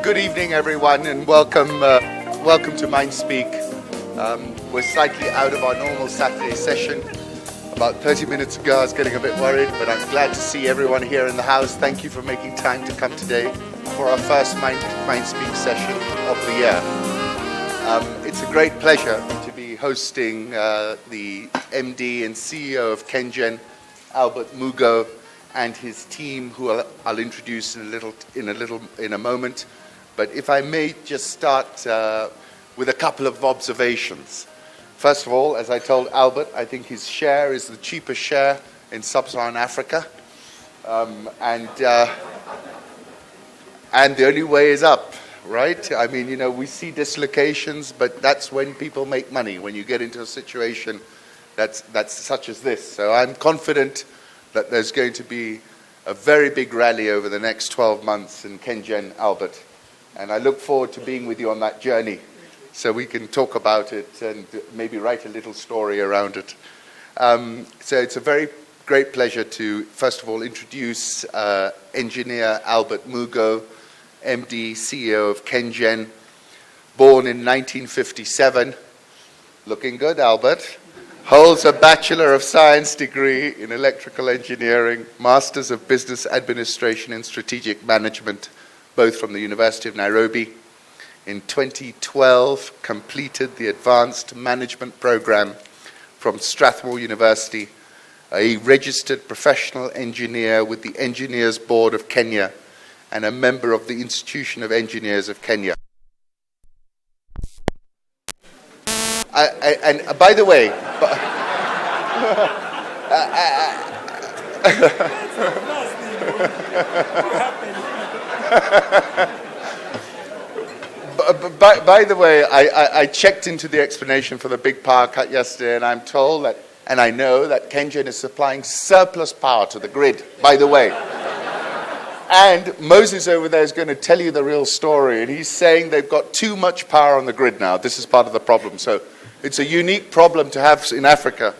Good evening, everyone, and welcome to Mindspeak. We're slightly out of our normal Saturday session. About 30 minutes ago, I was getting a bit worried, but I'm glad to see everyone here in the house. Thank you for making time to come today for our first Mindspeak session of the year. It's a great pleasure to be hosting the MD and CEO of KenGen, Albert Mugo, and his team, who I'll introduce in a moment. But if I may just start with a couple of observations. First of all, as I told Albert, I think his share is the cheapest share in sub-Saharan Africa, and the only way is up, right? I mean, you know, we see dislocations, but that's when people make money. When you get into a situation that's such as this, so I'm confident that there's going to be a very big rally over the next 12 months in KenGen, Albert. And I look forward to being with you on that journey so we can talk about it and maybe write a little story around it. So it's a very great pleasure to, first of all, introduce engineer Albert Mugo, MD, CEO of KenGen, born in 1957. Looking good, Albert. Holds a Bachelor of Science degree in Electrical Engineering, Masters of Business Administration and Strategic Management, both from the University of Nairobi. In 2012, completed the Advanced Management Program from Strathmore University, a registered professional engineer with the Engineers Board of Kenya, and a member of the Institution of Engineers of Kenya. And by the way, by the way, I checked into the explanation for the big power cut yesterday, and I'm told that, and I know that KenGen is supplying surplus power to the grid, by the way. And Moses over there is going to tell you the real story, and he's saying they've got too much power on the grid now. This is part of the problem. So it's a unique problem to have in Africa.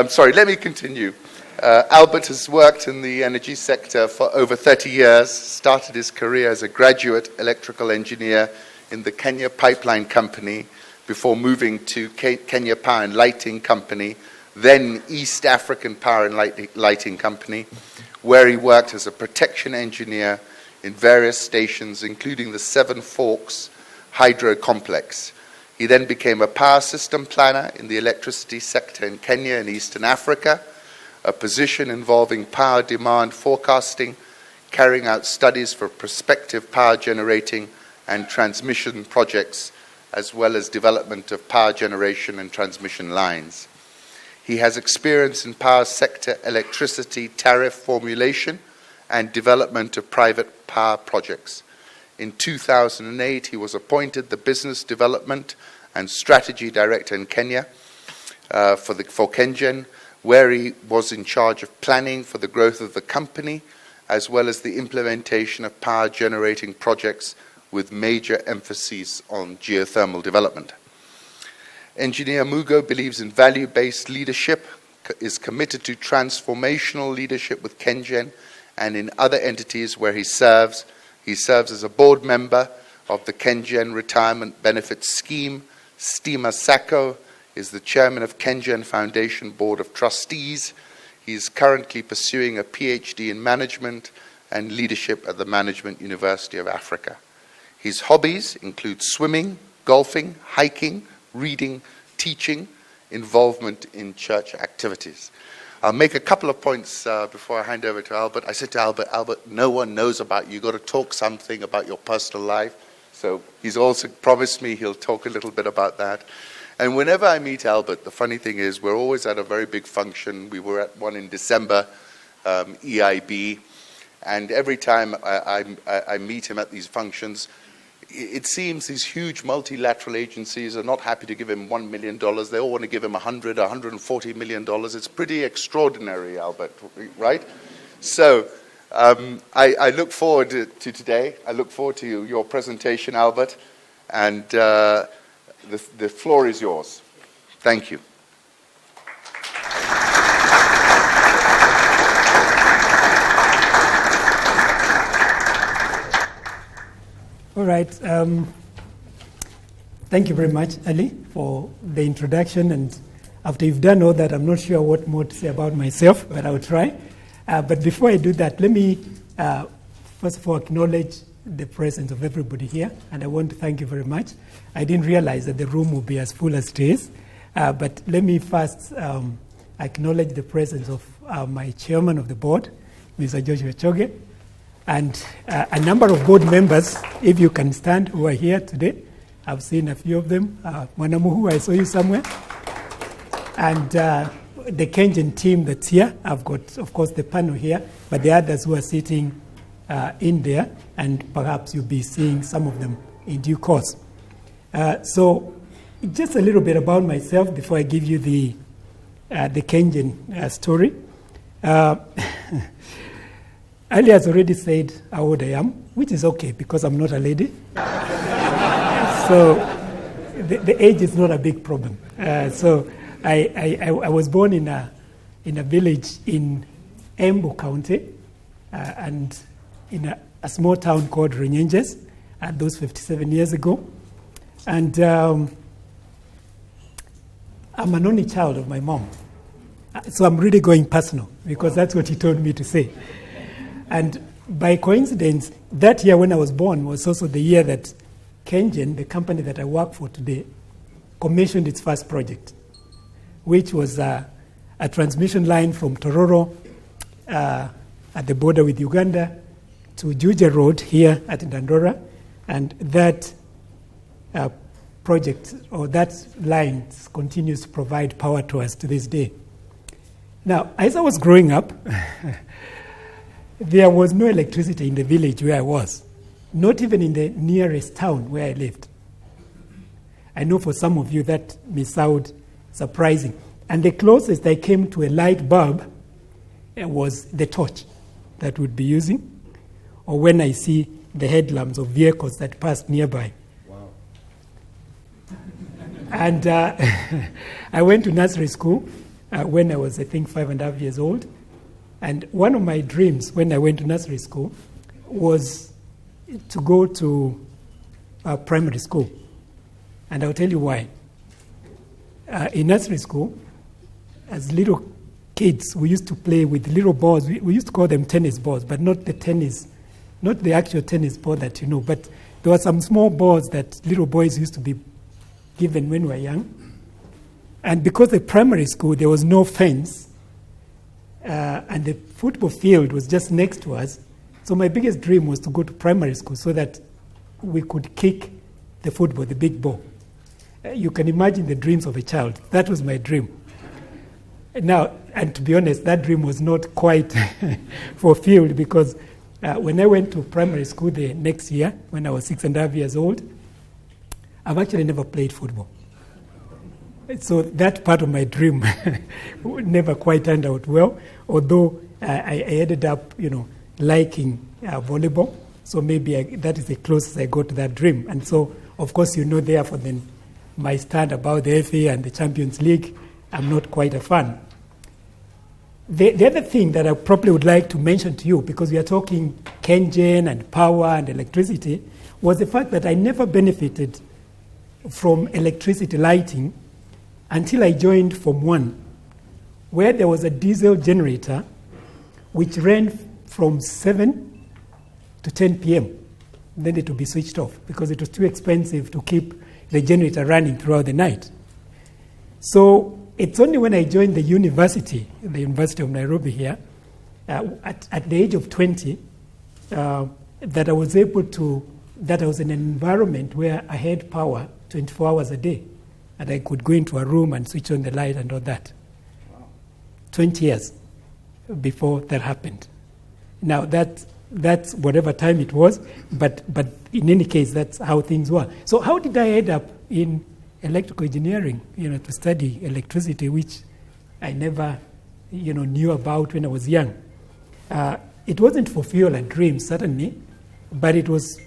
Sorry, let me continue. Albert has worked in the energy sector for over 30 years, started his career as a graduate electrical engineer in the Kenya Pipeline Company before moving to Kenya Power and Lighting Company, then East African Power and Lighting Company, where he worked as a protection engineer in various stations, including the Seven Forks Hydro Complex. He then became a power system planner in the electricity sector in Kenya and Eastern Africa, a position involving power demand forecasting, carrying out studies for prospective power generating and transmission projects, as well as development of power generation and transmission lines. He has experience in power sector electricity tariff formulation and development of private power projects. In 2008, he was appointed the Business Development and Strategy Director in Kenya for KenGen, where he was in charge of planning for the growth of the company, as well as the implementation of power generating projects with major emphasis on geothermal development. Engineer Mugo believes in value-based leadership, is committed to transformational leadership with KenGen and in other entities where he serves. He serves as a board member of the KenGen Retirement Benefits Scheme. Stima Sacco is the chairman of KenGen Foundation Board of Trustees. He is currently pursuing a PhD in management and leadership at the Management University of Africa. His hobbies include swimming, golfing, hiking, reading, teaching, involvement in church activities. I'll make a couple of points before I hand over to Albert. I said to Albert, no one knows about you. You've got to talk something about your personal life. So he's also promised me he'll talk a little bit about that. And whenever I meet Albert, the funny thing is we're always at a very big function. We were at one in December, EIB. And every time I meet him at these functions, it seems these huge multilateral agencies are not happy to give him $1 million. They all want to give him $140 million. It's pretty extraordinary, Albert, right? So I look forward to today. I look forward to your presentation, Albert. And the floor is yours. Thank you. All right. Thank you very much, Ali, for the introduction. And after you've done all that, I'm not sure what more to say about myself, but I'll try. But before I do that, let me first of all acknowledge the presence of everybody here. And I want to thank you very much. I didn't realize that the room would be as full as it is. But let me first acknowledge the presence of my chairman of the board, Mr. Joshua Choge, and a number of board members, if you can stand, who are here today. I've seen a few of them. Mwanamuhu, I saw you somewhere. And the KenGen team that's here. I've got, of course, the panel here, but the others who are sitting in there, and perhaps you'll be seeing some of them in due course. So just a little bit about myself before I give you the KenGen story. Ali has already said how old I am, which is okay because I'm not a lady. So the age is not a big problem. So I was born in a village in Embu County and in a small town called Renyenjes, those 57 years ago. And I'm an only child of my mom. So I'm really going personal because that's what he told me to say. And by coincidence, that year when I was born was also the year that KenGen, the company that I work for today, commissioned its first project, which was a transmission line from Tororo at the border with Uganda to Juja Road here at Dandora. And that project, or that line, continues to provide power to us to this day. Now, as I was growing up, there was no electricity in the village where I was, not even in the nearest town where I lived. I know for some of you that may sound surprising. And the closest I came to a light bulb was the torch that we'd be using, or when I see the headlamps of vehicles that passed nearby. Wow. And I went to nursery school when I was, I think, 5.5 years old. And one of my dreams when I went to nursery school was to go to primary school. And I'll tell you why. In nursery school, as little kids, we used to play with little balls. We used to call them tennis balls, but not the actual tennis ball that you know. But there were some small balls that little boys used to be given when we were young. And because the primary school, there was no fence, and the football field was just next to us. So my biggest dream was to go to primary school so that we could kick the football, the big ball. You can imagine the dreams of a child. That was my dream. Now, and to be honest, that dream was not quite fulfilled because when I went to primary school the next year, when I was 6.5 years old, I've actually never played football. So that part of my dream never quite turned out well, although I ended up, liking volleyball. So maybe that is the closest I got to that dream. And so, of course, therefore then my stand about the FA and the Champions League, I'm not quite a fan. The other thing that I probably would like to mention to you, because we are talking KenGen and power and electricity, was the fact that I never benefited from electricity lighting until I joined Form 1, where there was a diesel generator which ran from 7 to 10 p.m. Then it would be switched off because it was too expensive to keep the generator running throughout the night. So it's only when I joined the University of Nairobi here, at the age of 20, that I was in an environment where I had power 24 hours a day. And I could go into a room and switch on the light and all that. Wow. 20 years before that happened. Now, that's whatever time it was, but in any case, that's how things were. So how did I end up in electrical engineering, to study electricity, which I never, knew about when I was young? It wasn't to fulfill a dream, certainly, but it was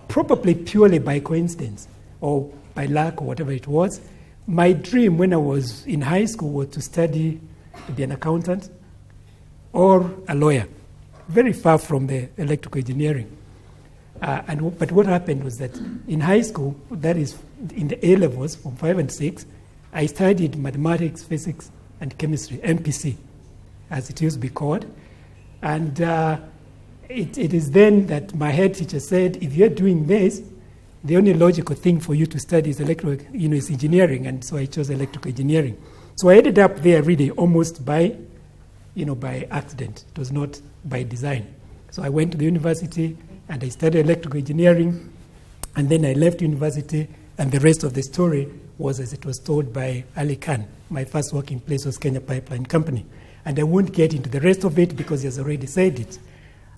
probably purely by coincidence or by luck or whatever it was. My dream when I was in high school was to study to be an accountant or a lawyer, very far from the electrical engineering. But what happened was that in high school, that is in the A levels from 5 and 6, I studied mathematics, physics, and chemistry, MPC, as it used to be called. And it is then that my head teacher said, if you're doing this, the only logical thing for you to study is is engineering. And so I chose electrical engineering. So I ended up there really almost by accident. It was not by design. So I went to the university and I studied electrical engineering. And then I left university, and the rest of the story was as it was told by Ali Khan. My first working place was Kenya Pipeline Company. And I won't get into the rest of it because he has already said it.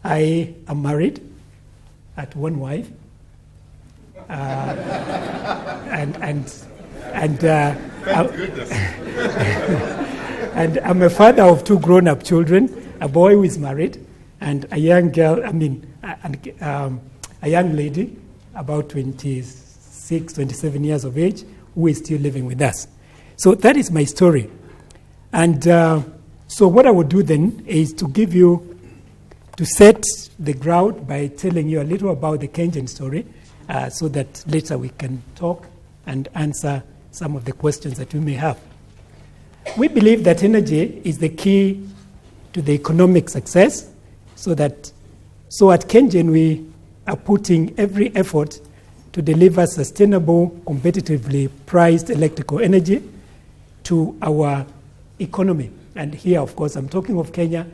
I am married at one wife. And I'm a father of 2 grown-up children, a boy who is married, and a young girl, a young lady, about 26, 27 years of age, who is still living with us. So that is my story. And so what I would do then is to set the ground by telling you a little about the KenGen story, so that later we can talk and answer some of the questions that you may have. We believe that energy is the key to the economic success, so at KenGen we are putting every effort to deliver sustainable, competitively priced electrical energy to our economy. And here, of course, I'm talking of Kenya,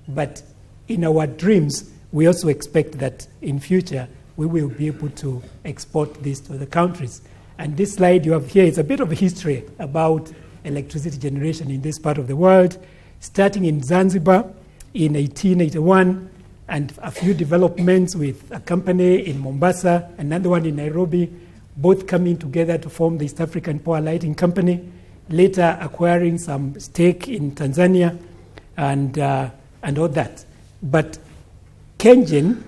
but in our dreams, we also expect that in future we will be able to export this to the countries. And this slide you have here is a bit of a history about electricity generation in this part of the world, starting in Zanzibar in 1881, and a few developments with a company in Mombasa, another one in Nairobi, both coming together to form the East African Power Lighting Company, later acquiring some stake in Tanzania, and all that. But KenGen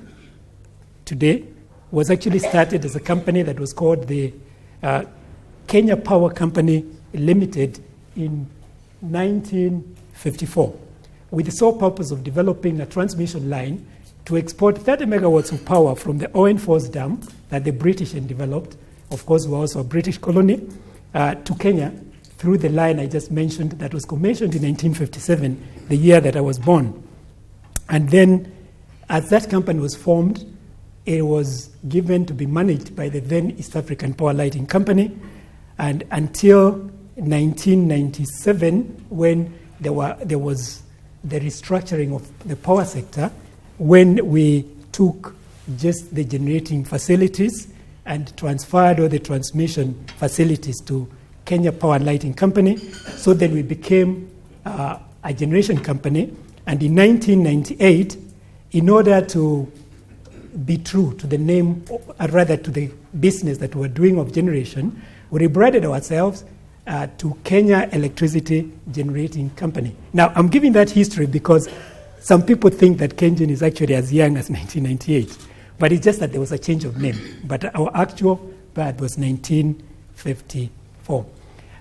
today was actually started as a company that was called the Kenya Power Company Limited in 1954, with the sole purpose of developing a transmission line to export 30 megawatts of power from the Owen Falls Dam that the British had developed, of course we're also a British colony, to Kenya through the line I just mentioned that was commissioned in 1957, the year that I was born. And then as that company was formed, it was given to be managed by the then East African Power Lighting Company, and until 1997, when there was the restructuring of the power sector, when we took just the generating facilities and transferred all the transmission facilities to Kenya Power and Lighting Company. So then we became a generation company. And in 1998, in order to be true to the name, or rather to the business that we were doing of generation, we rebranded ourselves to Kenya Electricity Generating Company. Now, I'm giving that history because some people think that KenGen is actually as young as 1998, but it's just that there was a change of name. But our actual birth was 1954.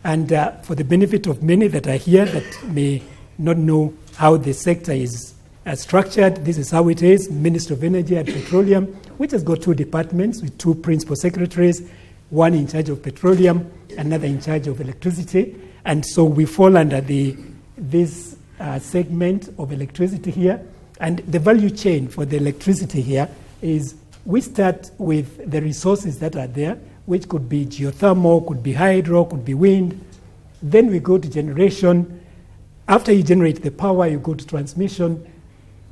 And for the benefit of many that are here that may not know how the sector is structured, this is how it is. Ministry of Energy and Petroleum, which has got 2 departments with 2 principal secretaries, one in charge of petroleum, another in charge of electricity. And so we fall under this segment of electricity here. And the value chain for the electricity here is we start with the resources that are there, which could be geothermal, could be hydro, could be wind. Then we go to generation. After you generate the power, you go to transmission,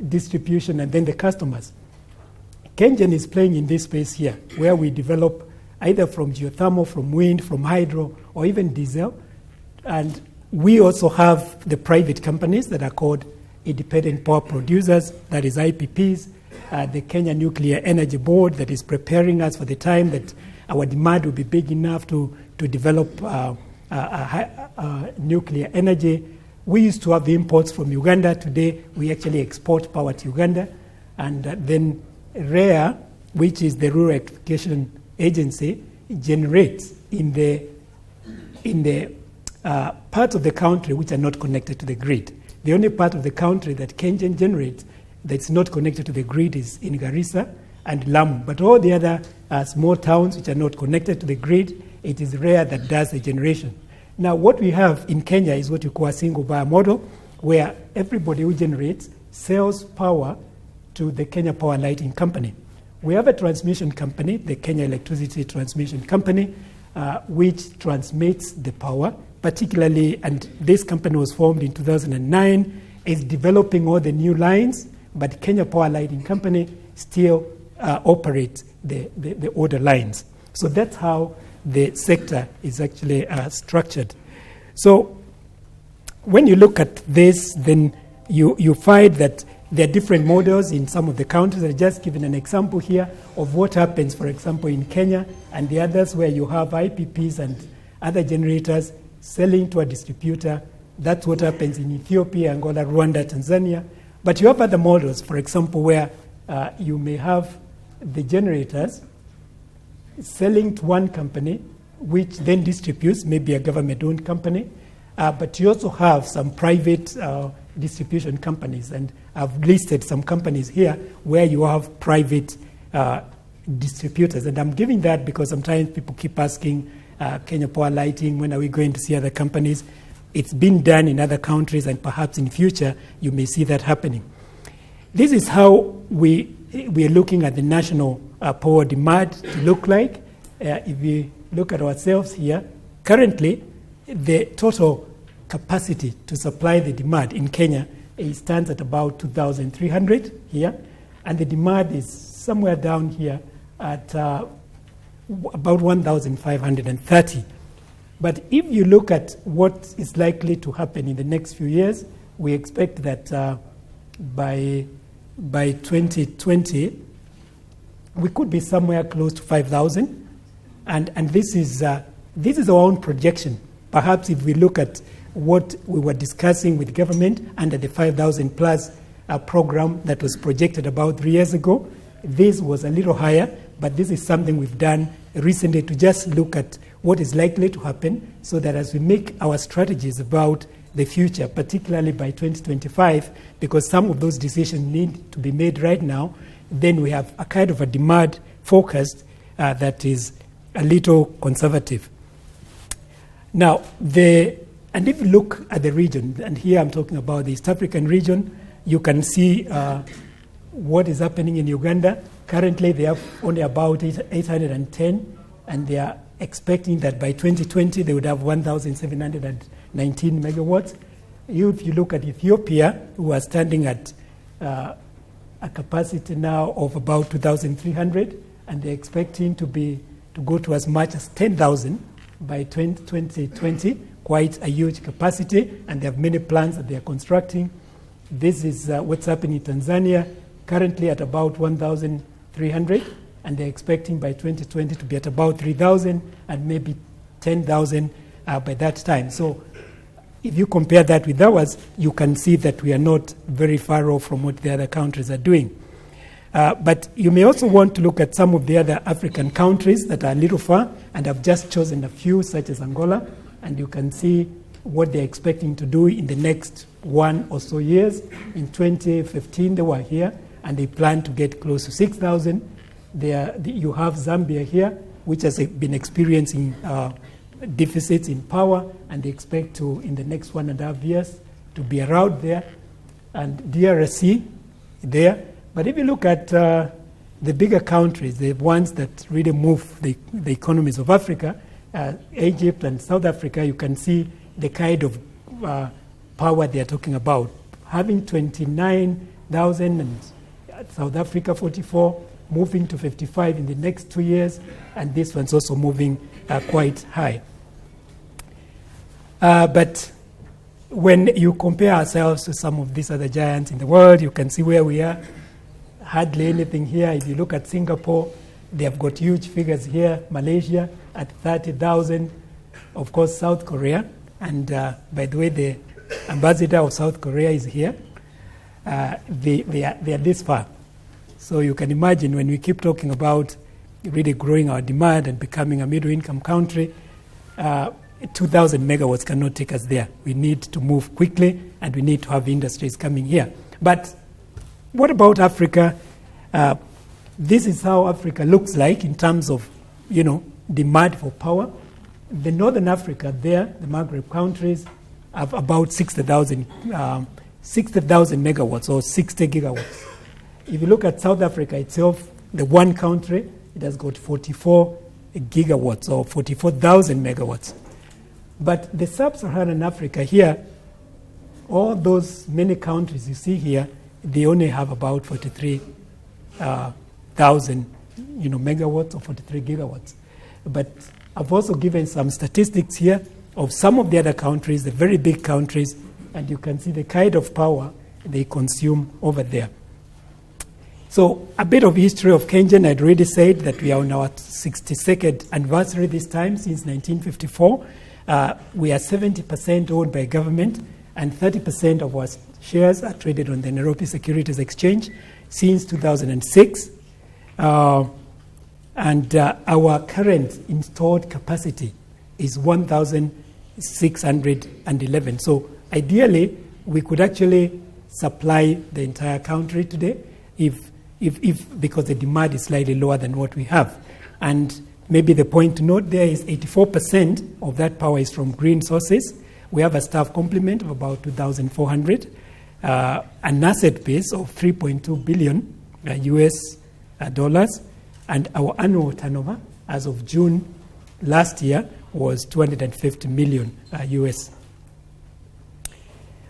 distribution, and then the customers. KenGen is playing in this space here, where we develop either from geothermal, from wind, from hydro, or even diesel. And we also have the private companies that are called independent power producers, that is IPPs, the Kenya Nuclear Energy Board that is preparing us for the time that our demand will be big enough to develop nuclear energy. We used to have imports from Uganda. Today, we actually export power to Uganda. And then REA, which is the Rural Electrification Agency, generates in the parts of the country which are not connected to the grid. The only part of the country that KenGen generates that's not connected to the grid is in Garissa and Lamu. But all the other small towns which are not connected to the grid, it is rare that does the generation. Now, what we have in Kenya is what you call a single buyer model, where everybody who generates sells power to the Kenya Power Lighting Company. We have a transmission company, the Kenya Electricity Transmission Company, which transmits the power, particularly, and this company was formed in 2009, is developing all the new lines, but Kenya Power Lighting Company still operates the older lines. So that's how the sector is actually structured. So when you look at this, then you find that there are different models in some of the countries. I've just given an example here of what happens, for example, in Kenya and the others where you have IPPs and other generators selling to a distributor. That's what happens in Ethiopia, Angola, Rwanda, Tanzania. But you have other models, for example, where you may have the generators selling to one company, which then distributes, maybe a government-owned company. But you also have some private distribution companies, and I've listed some companies here where you have private distributors. And I'm giving that because sometimes people keep asking Kenya Power Lighting, when are we going to see other companies? It's been done in other countries, and perhaps in future you may see that happening. This is how we are looking at the national power demand to look like. If we look at ourselves here, currently the total capacity to supply the demand in Kenya stands at about 2,300 here, and the demand is somewhere down here at about 1,530. But if you look at what is likely to happen in the next few years, we expect that by 2020, we could be somewhere close to 5,000, and this is our own projection. Perhaps if we look at what we were discussing with government under the 5,000 plus program that was projected about 3 years ago, this was a little higher, but this is something we've done recently to just look at what is likely to happen, so that as we make our strategies about the future, particularly by 2025, because some of those decisions need to be made right now, then we have a kind of a demand forecast that is a little conservative. Now, and if you look at the region, and here I'm talking about the East African region, you can see what is happening in Uganda. Currently, they have only about 810, and they are expecting that by 2020 they would have 1,719 megawatts. If you look at Ethiopia, who are standing at a capacity now of about 2,300, and they're expecting to go to as much as 10,000 by 2020, quite a huge capacity, and they have many plans that they are constructing. This is what's happening in Tanzania, currently at about 1,300, and they're expecting by 2020 to be at about 3,000 and maybe 10,000 by that time. So if you compare that with ours, you can see that we are not very far off from what the other countries are doing. But you may also want to look at some of the other African countries that are a little far, and I've just chosen a few, such as Angola, and you can see what they're expecting to do in the next 1 or so years. In 2015, they were here, and they plan to get close to 6,000. You have Zambia here, which has been experiencing deficits in power, and they expect to, in the next 1.5 years, to be around there, and DRC there. But if you look at the bigger countries, the ones that really move the economies of Africa, Egypt and South Africa, you can see the kind of power they are talking about. Having 29,000 and South Africa 44, moving to 55 in the next 2 years, and this one's also moving quite high. But when you compare ourselves to some of these other giants in the world, you can see where we are. Hardly anything here. If you look at Singapore, they have got huge figures here. Malaysia at 30,000. Of course, South Korea. And by the way, the ambassador of South Korea is here. They are this far. So you can imagine when we keep talking about really growing our demand and becoming a middle-income country, 2,000 megawatts cannot take us there. We need to move quickly, and we need to have industries coming here. But what about Africa? this is how Africa looks like in terms of, demand for power. The Northern Africa there, the Maghreb countries, have about 60,000 megawatts or 60 gigawatts. If you look at South Africa itself, the one country, it has got 44 gigawatts or 44,000 megawatts. But the sub-Saharan Africa here, all those many countries you see here, they only have about 43,000 megawatts or 43 gigawatts. But I've also given some statistics here of some of the other countries, the very big countries, and you can see the kind of power they consume over there. So a bit of history of KenGen. I'd already said that we are on our 62nd anniversary this time since 1954. We are 70% owned by government, and 30% of our shares are traded on the Nairobi Securities Exchange since 2006. And our current installed capacity is 1,611. So ideally, we could actually supply the entire country today if because the demand is slightly lower than what we have. And maybe the point to note there is 84% of that power is from green sources. We have a staff complement of about 2,400, an asset base of 3.2 billion US dollars, and our annual turnover as of June last year was 250 million US.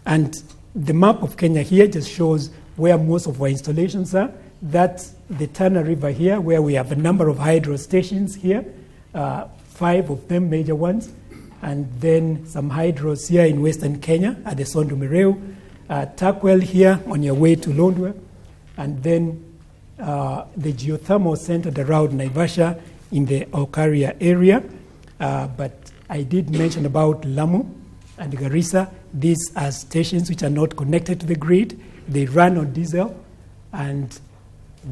And the map of Kenya here just shows where most of our installations are. That's the Tana River here, where we have a number of hydro stations here, 5 of them major ones, and then some hydros here in Western Kenya at the Sondu Mireu, Takwel here on your way to Londwe, and then the geothermal centered around Naivasha in the Okaria area. But I did mention about Lamu and Garissa. These are stations which are not connected to the grid. They run on diesel, and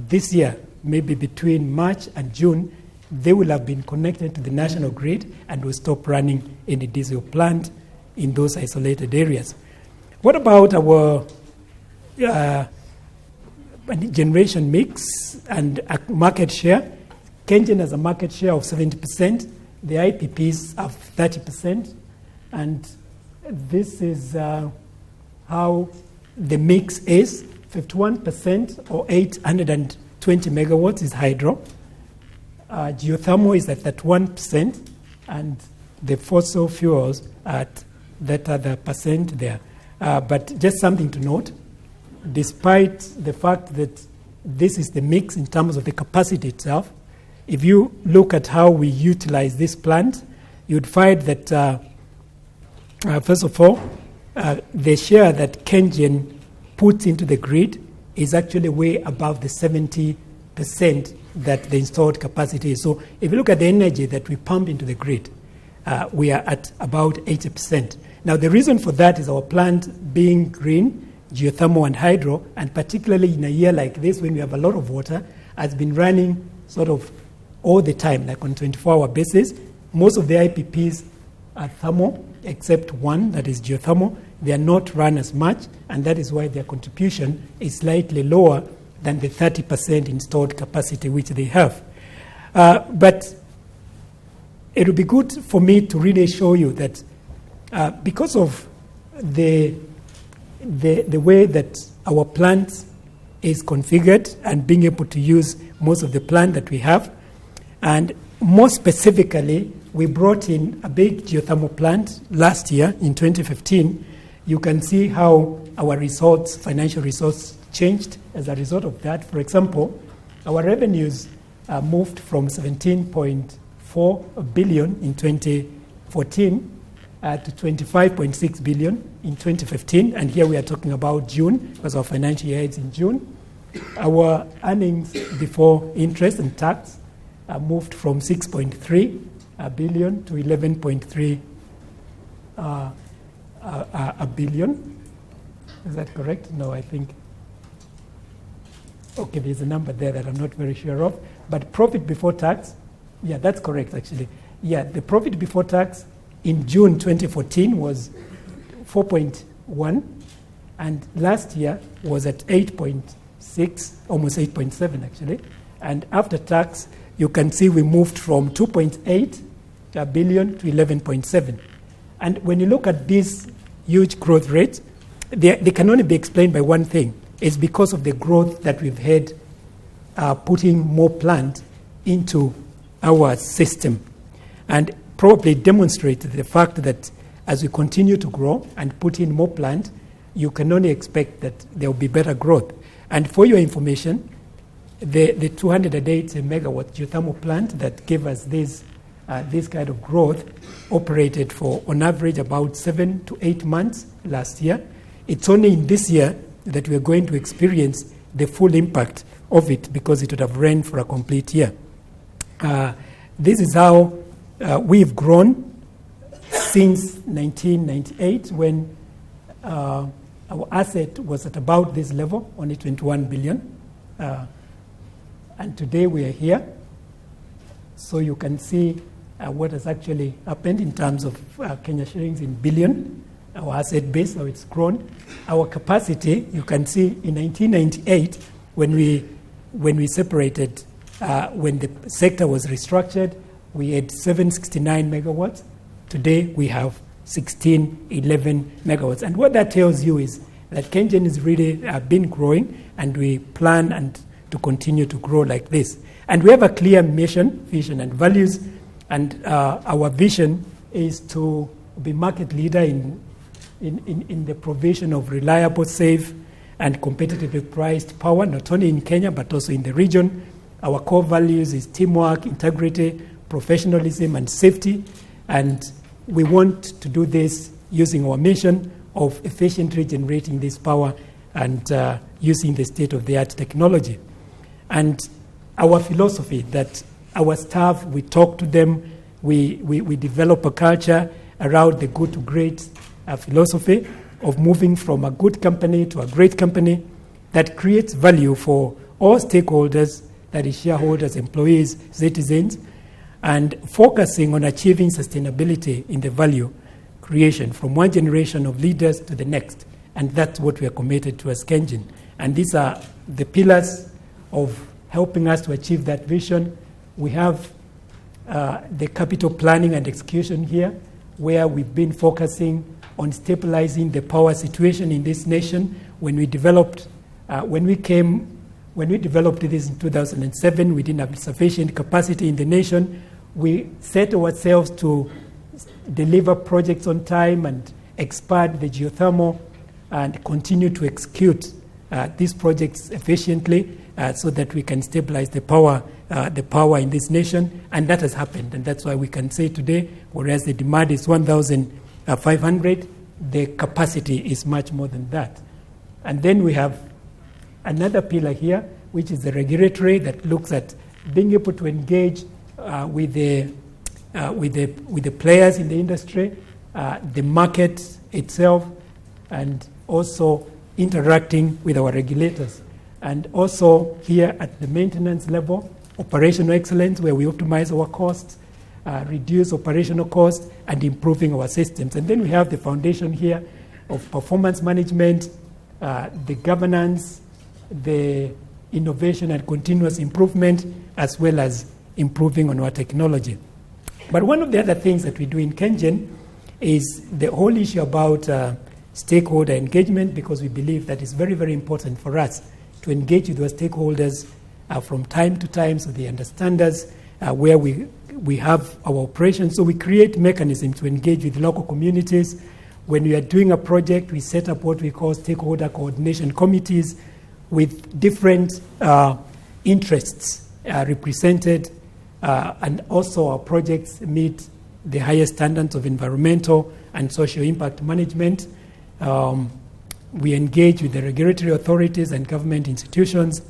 this year, maybe between March and June, they will have been connected to the national grid and will stop running any diesel plant in those isolated areas. What about our generation mix and market share? KenGen has a market share of 70%. The IPPs have 30%. And this is how the mix is. 51% or 820 megawatts is hydro. Geothermal is at 31%, and the fossil fuels at that other percent there. But just something to note, despite the fact that this is the mix in terms of the capacity itself, if you look at how we utilize this plant, you'd find that, first of all, the share that KenGen puts into the grid is actually way above the 70% that the installed capacity is. So if you look at the energy that we pump into the grid, we are at about 80%. Now, the reason for that is our plant being green, geothermal and hydro, and particularly in a year like this when we have a lot of water, has been running sort of all the time, like on 24-hour basis. Most of the IPPs are thermal, except one that is geothermal. They are not run as much, and that is why their contribution is slightly lower than the 30% installed capacity which they have. But it would be good for me to really show you that because of the way that our plant is configured and being able to use most of the plant that we have, and more specifically, we brought in a big geothermal plant last year in 2015. You can see how our results, financial results, changed as a result of that. For example, our revenues moved from 17.4 billion in 2014 to 25.6 billion in 2015. And here we are talking about June, because our financial year ends in June. Our earnings before interest and tax moved from 6.3 billion to 11.3 a billion. Is that correct? No, I think. Okay, there's a number there that I'm not very sure of. But profit before tax, yeah, that's correct actually. Yeah, the profit before tax in June 2014 was 4.1, and last year was at 8.6, almost 8.7 actually. And after tax, you can see we moved from 2.8 billion to 11.7. And when you look at these huge growth rates, they can only be explained by one thing. It's because of the growth that we've had putting more plant into our system. And probably demonstrate the fact that as we continue to grow and put in more plant, you can only expect that there will be better growth. And for your information, the 208 megawatt geothermal plant that gave us this kind of growth operated for, on average, about 7 to 8 months last year. It's only in this year that we're going to experience the full impact of it because it would have ran for a complete year. This is how we've grown since 1998 when our asset was at about this level, only 21 billion. And today we are here. So you can see what has actually happened in terms of Kenya shillings in billion, our asset base, how it's grown. Our capacity, you can see in 1998, when we separated, when the sector was restructured, we had 769 megawatts. Today we have 1611 megawatts. And what that tells you is that KenGen has really been growing, and we plan to continue to grow like this. And we have a clear mission, vision, and values. And our vision is to be market leader in the provision of reliable, safe, and competitively priced power, not only in Kenya, but also in the region. Our core values is teamwork, integrity, professionalism, and safety. And we want to do this using our mission of efficiently generating this power and using the state-of-the-art technology. And our philosophy that our staff, we talk to them, we develop a culture around the good to great philosophy of moving from a good company to a great company that creates value for all stakeholders, that is shareholders, employees, citizens, and focusing on achieving sustainability in the value creation from one generation of leaders to the next. And that's what we are committed to as KenGen. And these are the pillars of helping us to achieve that vision. We have the capital planning and execution here, where we've been focusing on stabilizing the power situation in this nation. When we developed this in 2007, we didn't have sufficient capacity in the nation. We set ourselves to deliver projects on time and expand the geothermal and continue to execute these projects efficiently so that we can stabilize the power in this nation. And that has happened. And that's why we can say today, whereas the demand is 1,500, the capacity is much more than that. And then we have another pillar here, which is the regulatory, that looks at being able to engage with the players in the industry, the market itself, and also interacting with our regulators. And also here at the maintenance level, operational excellence, where we optimize our costs, reduce operational costs, and improving our systems. And then we have the foundation here of performance management, the governance, the innovation and continuous improvement, as well as improving on our technology. But one of the other things that we do in KenGen is the whole issue about stakeholder engagement, because we believe that it's very, very important for us to engage with our stakeholders from time to time so they understand us, where we have our operations. So we create mechanisms to engage with local communities. When we are doing a project, we set up what we call stakeholder coordination committees with different interests represented, and also our projects meet the highest standards of environmental and social impact management. We engage with the regulatory authorities and government institutions,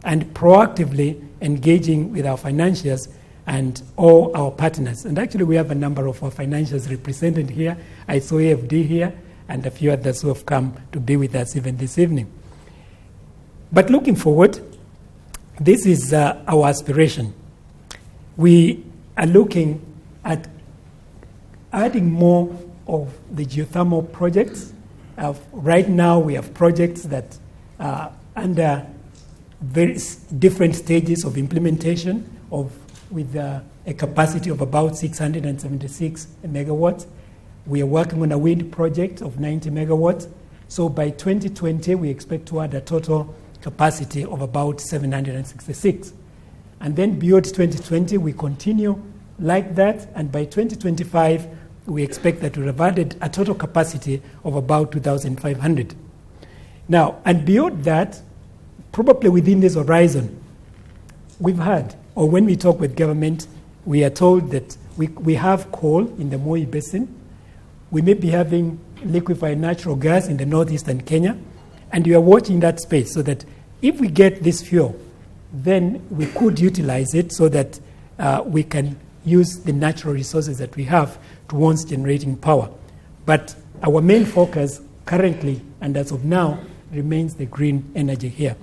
and proactively engaging with our financiers and all our partners. And actually we have a number of our financiers represented here. I saw AFD here and a few others who have come to be with us even this evening. But looking forward, this is our aspiration. We are looking at adding more of the geothermal projects. Right now we have projects that are under different stages of implementation with a capacity of about 676 megawatts. We are working on a wind project of 90 megawatts. So by 2020, we expect to add a total capacity of about 766. And then beyond 2020, we continue like that. And by 2025, we expect that we'll have added a total capacity of about 2,500. Now, and beyond that, probably within this horizon, we've had, or when we talk with government, we are told that we have coal in the Moi Basin. We may be having liquefied natural gas in the northeastern Kenya, and we are watching that space so that if we get this fuel, then we could utilize it so that we can use the natural resources that we have towards generating power. But our main focus currently, and as of now, remains the green energy here.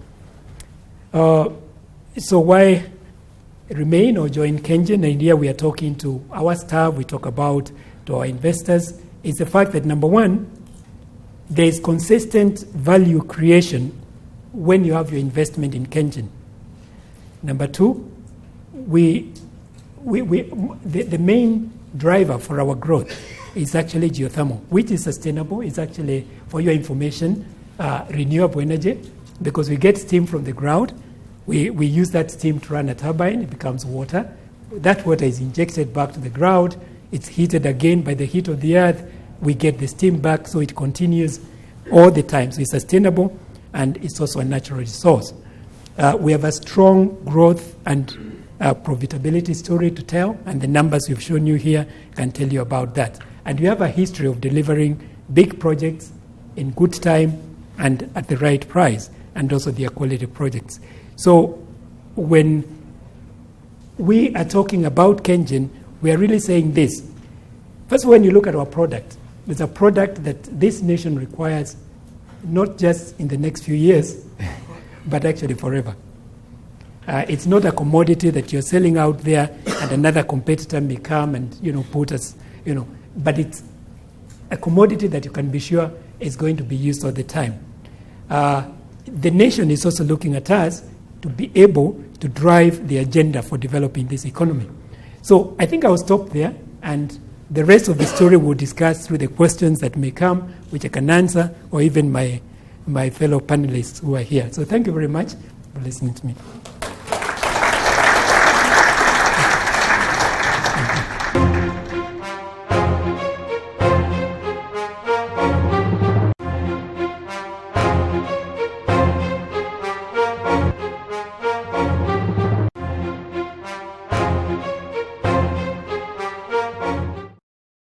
So why remain or join KenGen? And here we are talking to our staff, we talk about to our investors, is the fact that, number one, there is consistent value creation when you have your investment in KenGen. Number two, the main driver for our growth is actually geothermal, which is sustainable. It's actually, for your information, renewable energy, because we get steam from the ground. We use that steam to run a turbine. It becomes water. That water is injected back to the ground. It's heated again by the heat of the earth. We get the steam back, so it continues all the time. So it's sustainable, and it's also a natural resource. We have a strong growth and profitability story to tell, and the numbers we've shown you here can tell you about that. And we have a history of delivering big projects in good time and at the right price, and also their quality projects. So when we are talking about KenGen, we are really saying this. First, when you look at our product, it's a product that this nation requires not just in the next few years, but actually forever. It's not a commodity that you're selling out there and another competitor may come and, put us, but it's a commodity that you can be sure is going to be used all the time. The nation is also looking at us to be able to drive the agenda for developing this economy. So I think I'll stop there, and the rest of the story we'll discuss through the questions that may come, which I can answer, or even my fellow panelists who are here. So thank you very much for listening to me.